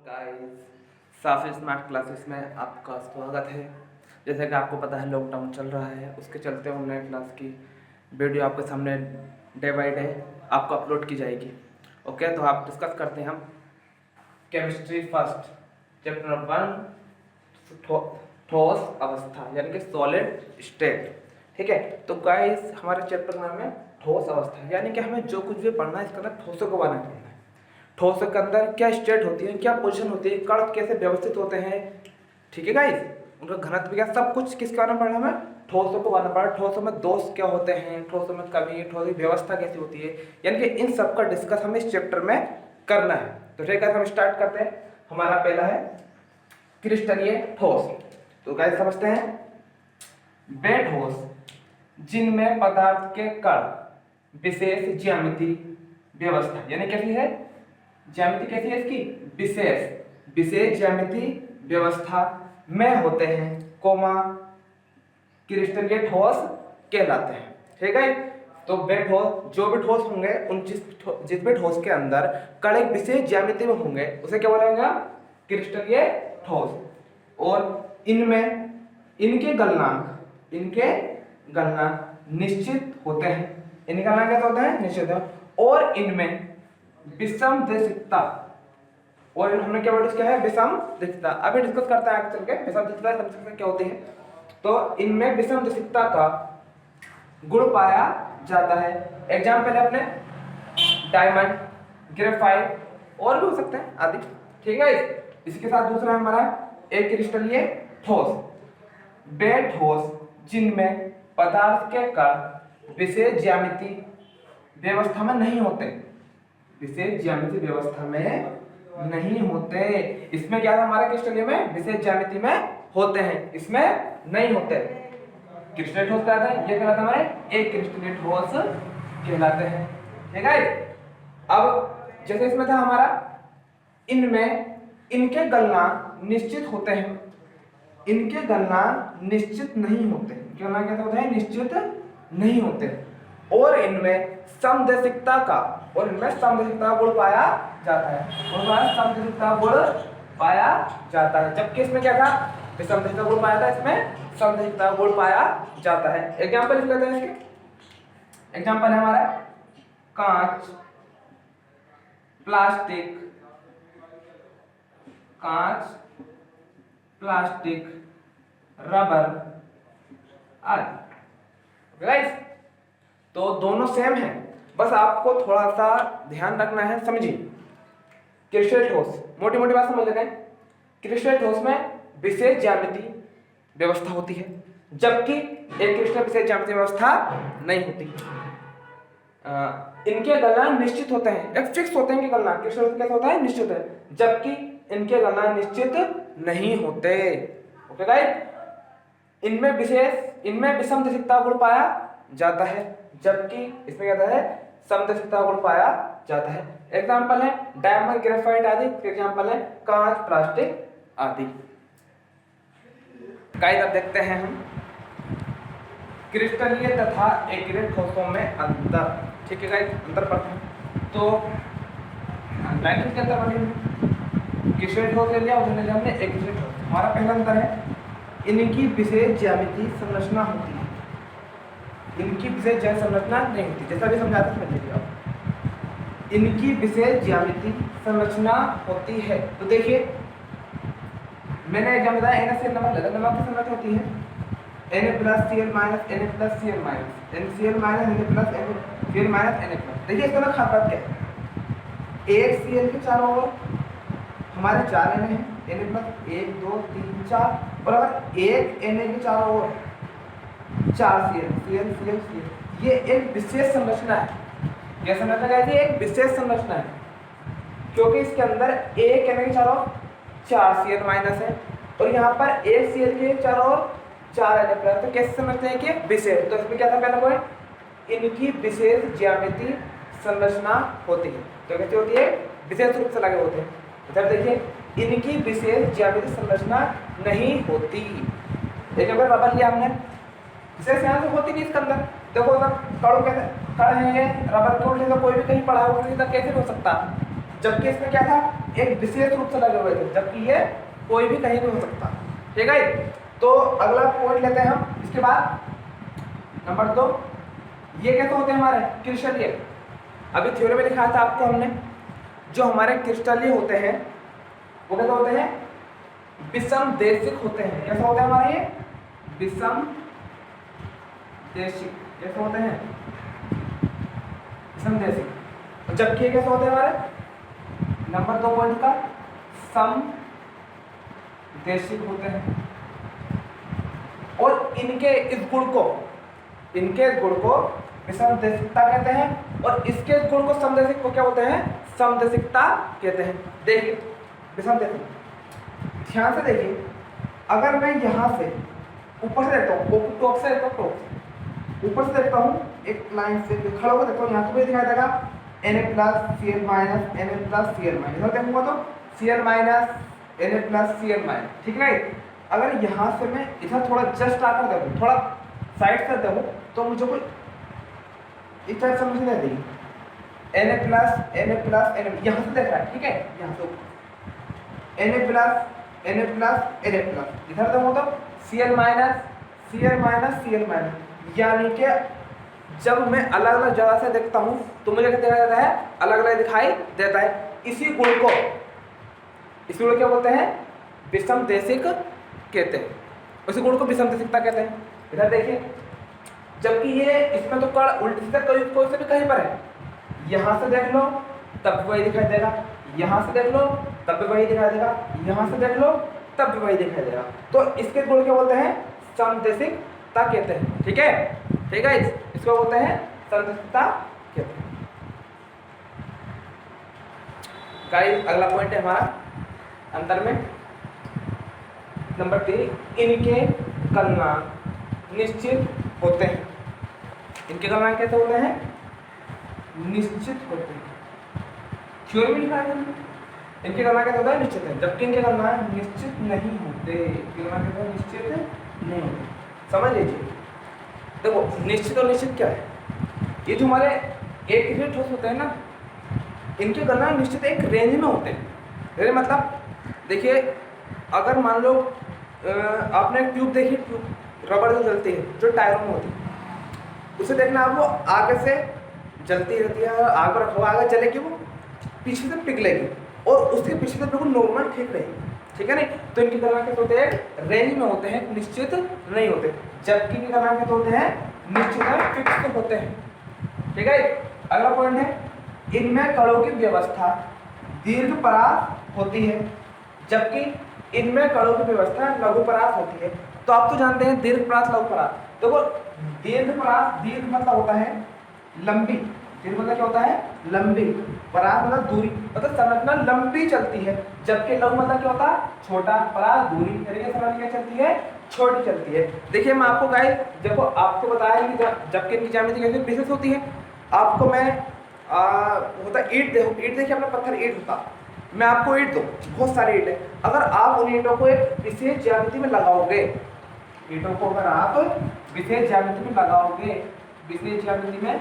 Guys, साफी smart classes में आपका स्वागत है। जैसे कि आपको पता है लॉकडाउन चल रहा है, उसके चलते ऑनलाइन क्लास की वीडियो आपके सामने डे बाय डे आपको अपलोड की जाएगी। ओके, तो आप डिस्कस करते हैं हम केमिस्ट्री फर्स्ट चैप्टर नंबर 1 ठोस अवस्था यानी कि सॉलिड स्टेट। ठीक है, तो गाइस हमारे चैप्टर का नाम है ठोस अवस्था, यानी कि हमें जो कुछ भी पढ़ना है इसके अंदर ठोसों को बारे में पढ़ना है। ठोस के अंदर क्या स्टेट होती है, क्या पोजीशन होती है, कण कैसे व्यवस्थित होते हैं, ठीक है गाइस, उनका घनत्व क्या, सब कुछ किसके बारे में पढ़ना हमें, ठोसों को बारे में पढ़ना। ठोसों में दोष क्या होते हैं, ठोसों में कमी, ठोस की व्यवस्था कैसी होती है, यानी कि इन सब का डिस्कस हमें इस चैप्टर में करना है। तो ठीक है, हम स्टार्ट करते हैं। हमारा पहला है क्रिस्टलीय ठोस। तो गाइस समझते हैं, वे ठोस जिनमें पदार्थ के कण विशेष ज्यामिति व्यवस्था, यानी कैसी है ज्यामिति, कैसी है इसकी, विशेष ज्यामिति व्यवस्था में होते हैं, कोमा क्रिस्टलीय ठोस कहलाते हैं। ठीक है, तो वे ठोस, जो भी ठोस होंगे उन जिस भी ठोस के अंदर कण एक विशेष ज्यामिति में होंगे उसे क्या बोलेंगे, क्रिस्टलीय ठोस। और इनमें इनके गलनांक निश्चित होते हैं, इनके गलनांक कैसे होते हैं, निश्चित है। और इनमें विषम देशिकता, और हमने क्या वर्ड किया है, विषम देशिकता। अभी डिस्कस करते हैं आगे चल के विषम देशिकता क्या होती है। तो इनमें विषम देशिकता का गुण पाया जाता है। एग्जाम्पल है अपने डायमंड, ग्रेफाइट और भी हो सकते हैं आदि। ठीक है, इसके साथ दूसरा हमारा एक क्रिस्टलीय ठोस, वे ठोस जिनमें पदार्थ के कण विशेष ज्यामिति व्यवस्था में नहीं होते, विशेष ज्यामिति व्यवस्था में नहीं होते। इसमें क्या था हमारे क्रिस्टलीय में, विशेष ज्यामिति में होते हैं, इसमें नहीं होते। क्रिस्टलीय ठोस कहलाता है, ये कहलाता है हमारे एक क्रिस्टलीय ठोस कहलाते हैं। ठीक है, अब जैसे इसमें था हमारा, इनमें इनके गलनांक निश्चित होते हैं, इनके गलनांक निश्चित नहीं होते, गलनांक कैसे होते हैं, निश्चित नहीं होते। और इनमें समदेशिकता का, और इनमें समदेशिकता गुण पाया जाता है, समदेशिकता गुण पाया जाता है। जबकि इसमें क्या था, समदेशिकता गुण पाया था, इसमें समदेशिकता गुण पाया जाता है। एग्जांपल लिख लेते हैं इसके। एग्जांपल है हमारा कांच, प्लास्टिक, रबर आदि। गाइस, तो दोनों सेम है, बस आपको थोड़ा सा ध्यान रखना है, समझिए। क्रिस्टलीय ठोस, मोटी मोटी बात समझ लेते हैं। क्रिस्टलीय ठोस में विशेष ज्यामिति व्यवस्था होती है, जबकि एक क्रिस्टल विशेष ज्यामिति व्यवस्था नहीं होती। इनके गलनांक निश्चित होते हैं, एक फिक्स होते हैं इनके गलनांक, क्रिस्टल कैसे होता है, निश्चित है, जबकि इनके गलनांक निश्चित नहीं होते। ओके गाइस, इनमें विषम देशिकता गुण पाया जाता है, जबकि इसमें क्या होता है, समदेशिकता गुण पाया जाता है। एग्जांपल है डायमंड, ग्रेफाइट आदि। एग्जांपल है कांच, प्लास्टिक आदि। गाइस, अब देखते हैं हम क्रिस्टलीय तथा एक्रिलेट ठोसों में अंतर। ठीक है गाइस, अंतर पढ़ते हैं। तो लाइन के अंतर पढ़ेंगे, क्रिस्टलीय ठोस ले लिया, उसने ले लिया हमने एक्रिलेट ठोस। हमारा पहला अंतर है, इनकी विशेष ज्यामिति संरचना होती है, इनकी विशेष ज्यामिति संरचना नहीं होती। जैसा भी समझाते समझ लीजिए आप, इनकी विशेष ज्यामिति संरचना होती है। तो देखिए, मैंने एग्जाम बताया NaCl नमक लेते, नमक की संरचना होती है Na+Cl- Na+Cl-, NaCl- Na+Cl-, Na+. देखिए इसका ना खास क्या है, एक Cl के चारों ओर हमारे 4 Na हैं, Na+, 1 2 3 4, और अगर एक Na के चारों ओर 4 Cl, ये एक विशेष संरचना है। यह संरचना कहती है, एक विशेष संरचना है, क्योंकि इसके अंदर एक Na के चारों 4 Cl- है, और यहाँ पर एक Cl के चारों ओर 4 Na+। तो कैसे समझते हैं कि विशेष, तो इसमें क्या था पहला पॉइंट, इनकी विशेष ज्यामिति संरचना होती है। तो कैसे होती है, विशेष रूप से लगे होते हैं। इधर देखिए, इनकी विशेष ज्यामिति संरचना नहीं होती। एक बार रबर लिया हमने, विशेष यहाँ से होती नहीं इसके अंदर। देखो ना, कड़ों के कड़ है, रबर के उल्टे तो कोई भी कहीं पड़ा होगा, कैसे हो सकता, जबकि इसमें क्या था, एक विशेष रूप से लगे हुए थे, जबकि ये कोई भी कहीं नहीं हो सकता। ठीक है, तो अगला पॉइंट लेते हैं हम। इसके बाद नंबर 2, ये कैसे होते हैं हमारे क्रिस्टलीय। अभी थ्योरी में लिखा था आपको हमने, जो हमारे क्रिस्टलीय होते हैं वो कैसे होते हैं, विषम देशिक होते हैं। कैसे होते हैं हमारे ये विषम देशिक, कैसे होते हैं विषम देशिक। जबकि ये कैसे होते हैं हमारे नंबर 2 पॉइंट का सम देशिक होते हैं। और इनके इस गुण को विषम देशिकता कहते हैं, और इसके गुण को समदेशिक को क्या बोलते हैं, समदेशिकता कहते हैं। देखिए विषम देशिक, ध्यान से देखिए, अगर मैं यहाँ से ऊपर से देखता हूँ, टॉप से देखता हूँ, ऊपर से देखता हूँ, एक लाइन से खड़ा होकर देखता हूँ, यहाँ से दिखाई देगा Na+Cl- Na+Cl-, इधर देखूंगा तो Cl- Na+Cl-, ठीक है। अगर यहाँ से मैं इधर थोड़ा जस्ट आकर देखूँ, थोड़ा साइड से देखूँ, तो मुझे कोई इस टाइप समझ नहीं आती। Na+, यहाँ से देख रहा है, ठीक है, यहाँ से Na+, इधर देखो तो Cl-, यानी कि जब मैं अलग अलग जगह से देखता हूँ तो मुझे क्या दिखाई देता है, अलग अलग दिखाई देता है। इसी गुण को क्या बोलते हैं, विषम देशिक कहते हैं। उसी गुण को विषम देशिकता कहते हैं। इधर देखिए, जबकि ये इसमें तो कण उल्टी सीधा कोई से भी कहीं पर है, यहाँ से देख लो तब भी वही दिखाई देगा, यहाँ से देख लो तब भी वही दिखाई देगा, यहाँ से देख लो तब भी वही दिखाई देगा। तो इसके गुण क्या बोलते हैं, समदेशिकता कहते हैं। ठीक है, इसको बोलते हैं समदेशिकता कहते हैं। गाइस अगला पॉइंट है हमारा अंतर में नंबर 3, इनके गलनांक निश्चित होते हैं। इनके गलनांक कैसे होते हैं, निश्चित होते हैं। थ्योरी में लिखा है इनके गलनांक कैसे होता है, निश्चित है, जबकि इनके गलनांक निश्चित नहीं होते। निश्चित नहीं होते, समझ लीजिए। देखो निश्चित और निश्चित क्या है, ये जो हमारे एक ठोस होते हैं ना, इनके गलनांक निश्चित एक रेंज में होते हैं। रेंज मतलब देखिए, अगर मान लो आपने एक ट्यूब देखी, ट्यूब रबड़ जो जलती है, जो टायरों में होती है, उसे देखना आप, वो आगे से जलती रहती है, आगे रखो, आगे जलेगी, वो पीछे से पिघलेगी, और उसके पीछे से बिल्कुल नॉर्मल ठीक रहेगी। ठीक है नहीं, तो इनके गलनांक कैसे होते हैं, रेंज में होते हैं, निश्चित नहीं होते। जबकि इनके गलनांक कैसे होते हैं, निश्चित है, फिक्स होते हैं। ठीक है, अगला पॉइंट है, इनमें कणों की व्यवस्था दीर्घपरास होती है, जबकि इनमें कणों की व्यवस्था लघुपरास होती है। तो आप तो जानते हैं दीर्घपरास लघुपरास। देखो दीर्घपरास, दीर्घ मतलब होता है लंबी, दीर्घ मतलब क्या होता है, लंबी, परास मतलब दूरी, मतलब संरचना लंबी चलती है। जबकि लघु मतलब क्या होता है, छोटा, परास दूरी, तरीके से क्या चलती है, छोटी चलती है। देखिए मैं आपको गाइस, देखो आपको बताया कि जबकि इनकी ज्यामिति कैसे विशेष होती है, आपको मैं होता ईंट, देखो ईंट देखिए, अपना पत्थर ईंट होता, मैं आपको ईंट दूं, बहुत सारी ईंट है, अगर आप उन ईंटों को एक विशेष ज्यामिति में लगाओगे, ईंटों को अगर आप विशेष ज्यामिति में लगाओगे, विशेष ज्यामिति में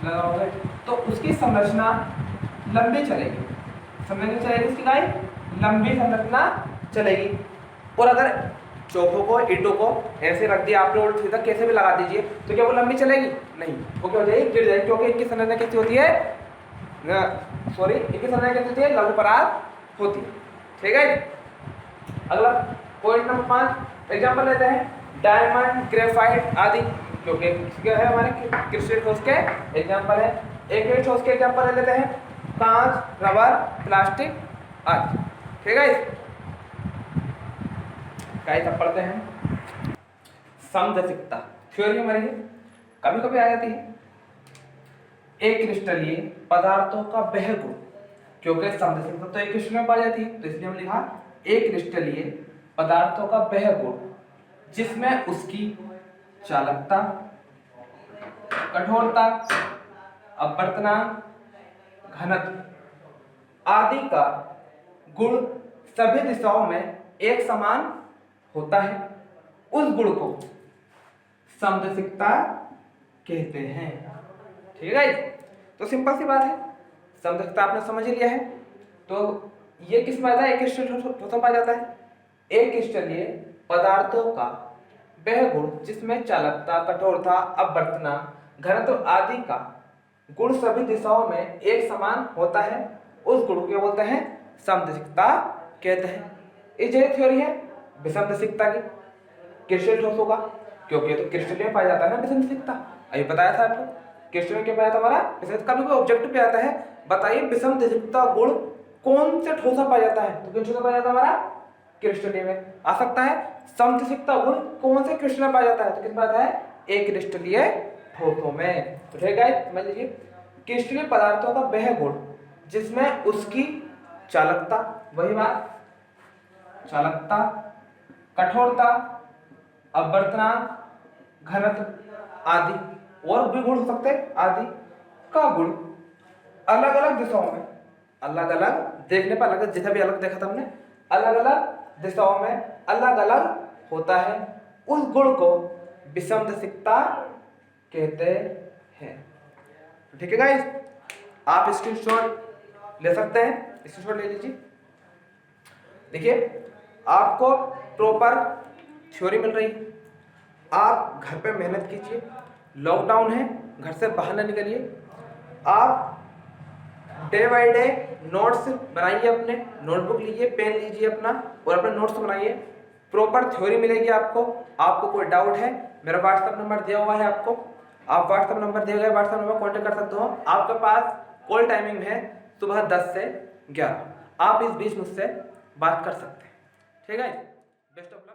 लगाओगे, तो उसकी संरचना लंबी चलेगी, संरचना चलेगी इसकी गाय, लंबी संरचना चलेगी। और अगर चौकों को, ईंटों को ऐसे रख दिया आपने उल्टा सीधा कैसे भी लगा दीजिए, तो क्या वो लंबी चलेगी, नहीं, वो क्या हो जाएगी, गिर जाएगी, क्योंकि इनकी संरचना कैसी होती है, इनकी संरचना कैसी होती है, लघुपरास होती है। ठीक है, अगला पॉइंट नंबर 5, एग्जाम्पल लेते हैं, डायमंड, ग्रेफाइट आदि, क्योंकि क्या है हमारे क्रिस्टल ठोस के एग्जाम्पल है। एक ठोस के एग्जाम्पल ले लेते हैं, कांच, रबर, प्लास्टिक आदि। ठीक है, गाइस अब पढ़ते हैं समदेशिकता। थ्योरी हमारी कभी कभी आ जाती है, एक क्रिस्टलीय पदार्थों का वह गुण, क्योंकि समदेशिकता तो एक क्रिस्टल में पाई जाती है, तो इसलिए हम लिखा एक क्रिस्टलीय पदार्थों का वह गुण जिसमें उसकी चालकता, कठोरता, अपवर्तनांक, घनत्व आदि का गुण सभी दिशाओं में एक समान होता है, उस गुण को समदेशिकता कहते हैं। ठीक है, तो सिंपल सी बात है, समदेशिकता आपने समझ लिया है, तो ये किस में आता है? एक क्रिस्टल ठोसा पाया जाता है। एक क्रिस्टलीय पदार्थों का वह गुण जिसमें चालकता, कठोरता, अपवर्तना, घनत्व आदि का गुण सभी दिशाओं में एक समान होता है, उस गुण को क्या बोलते हैं? समदेशिकता कहते हैं। ये थ्योरी है विषमदेशिकता की। क्रिस्टल ठोस होगा क्योंकि ये तो क्रिस्टल में पाया जाता है ना विषमदेशिकता। अभी बताया था आपको क्रिस्टल में क्या पाया था हमारा विषमदेशिकता। कभी कोई ऑब्जेक्ट पे आता है, बताइए विषमदेशिकता गुण कौन से ठोसा पाया जाता है? तो किन ठोसा पाया जाता है हमारा? क्रिस्टलीय में। आ सकता है समदेशिकता गुण कौन से क्रिस्टल में पाया जाता है? तो किस में आता है? एक क्रिस्टलीय ठोसों में। तो ठीक है, समझ लीजिए क्रिस्टलीय पदार्थों का वह गुण जिसमें उसकी चालकता, वही बात, चालकता, कठोरता, अपवर्तनांक, घनत्व आदि और भी गुण हो सकते हैं आदि का गुण अलग अलग दिशाओं में, अलग अलग देखने पर अलग, जैसा भी अलग देखा था हमने, अलग अलग दिशाओं में अलग अलग होता है, उस गुण को विषमदेशिकता कहते हैं। ठीक है गाइस, आप स्क्रीनशॉट ले सकते हैं, स्क्रीनशॉट ले लीजिए। देखिए आपको प्रॉपर थ्योरी मिल रही है, आप घर पे मेहनत कीजिए, लॉकडाउन है, घर से बाहर न निकलिए, आप डे बाय डे नोट्स बनाइए, अपने नोटबुक लीजिए, पेन लीजिए अपना और अपने नोट्स बनाइए, प्रॉपर थ्योरी मिलेगी आपको। आपको कोई डाउट है, मेरा व्हाट्सएप नंबर दिया हुआ है आपको, आप व्हाट्सएप नंबर दिए गए व्हाट्सएप नंबर कॉन्टेक्ट कर सकते हो। आपके पास कॉल टाइमिंग है सुबह 10 से 11, आप इस बीच मुझसे बात कर सकते हैं। ठीक है, बेस्ट ऑफ लक।